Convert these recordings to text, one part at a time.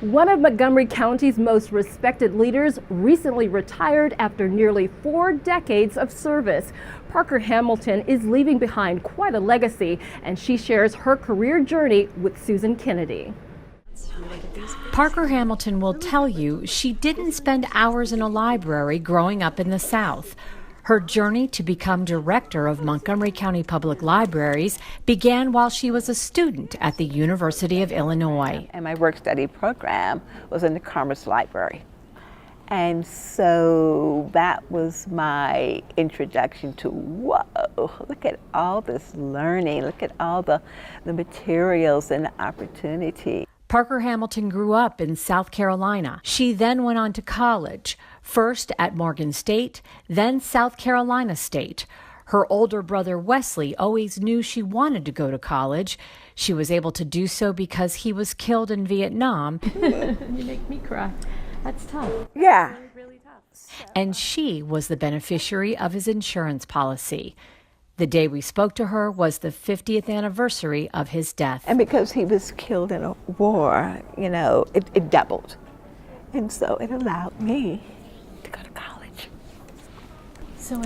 One of Montgomery County's most respected leaders recently retired after nearly 4 decades of service. Parker Hamilton is leaving behind quite a legacy, and she shares her career journey with Susan Kennedy. Parker Hamilton will tell you she didn't spend hours in a library growing up in the South. Her journey to become director of Montgomery County Public Libraries began while she was a student at the University of Illinois. And my work-study program was in the Commerce Library. And so that was my introduction to, whoa, look at all this learning, look at all the materials and the opportunity. Parker Hamilton grew up in South Carolina. She then went on to college, first at Morgan State, then South Carolina State. Her older brother Wesley always knew she wanted to go to college. She was able to do so because he was killed in Vietnam. You make me cry. That's tough. Yeah. Really tough. And she was the beneficiary of his insurance policy. The day we spoke to her was the 50th anniversary of his death. And because he was killed in a war, you know, it doubled. And so it allowed me to go to college. So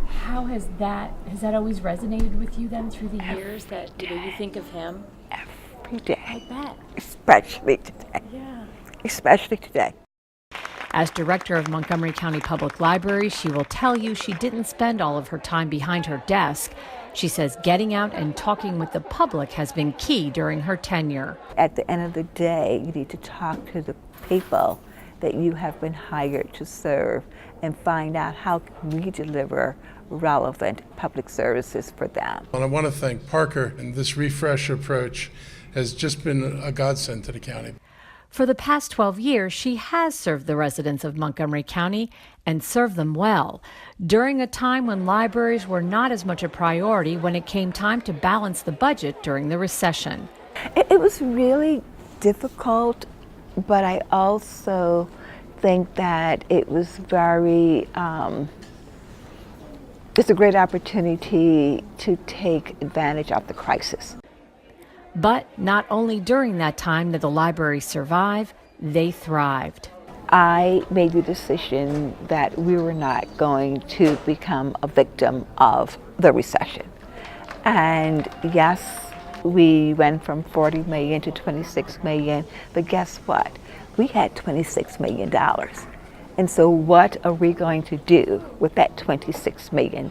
how has that always resonated with you then through the years that the way you think of him? Every day. I bet. Especially today. Yeah. Especially today. As director of Montgomery County Public Libraries, she will tell you she didn't spend all of her time behind her desk. She says getting out and talking with the public has been key during her tenure. At the end of the day, you need to talk to the people that you have been hired to serve and find out how can we deliver relevant public services for them. And I want to thank Parker, and this refresh approach has just been a godsend to the county. For the past 12 years, she has served the residents of Montgomery County and served them well, during a time when libraries were not as much a priority when it came time to balance the budget during the recession. It was really difficult, but I also think that it was it's a great opportunity to take advantage of the crisis. But not only during that time did the library survive, they thrived. I made the decision that we were not going to become a victim of the recession. And yes, we went from 40 million to 26 million, but guess what? We had $26 million. And so what are we going to do with that $26 million?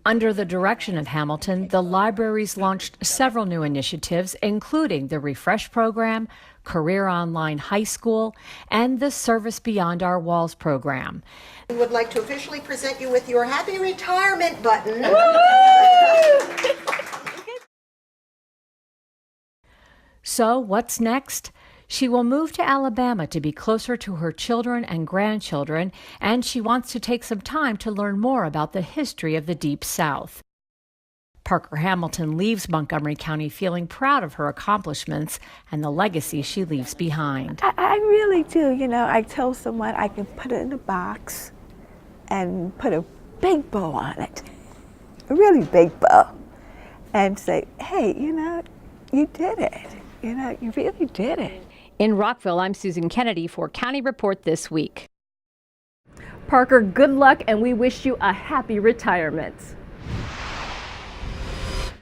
Under the direction of Hamilton, the libraries launched several new initiatives, including the Refresh program, Career Online High School, and the Service Beyond Our Walls program. We would like to officially present you with your happy retirement button. So what's next? She will move to Alabama to be closer to her children and grandchildren, and she wants to take some time to learn more about the history of the Deep South. Parker Hamilton leaves Montgomery County feeling proud of her accomplishments and the legacy she leaves behind. I really do. You know, I tell someone I can put it in a box and put a big bow on it, a really big bow, and say, hey, you know, you did it. You know, you really did it. In Rockville, I'm Susan Kennedy for County Report This Week. Parker, good luck, and we wish you a happy retirement.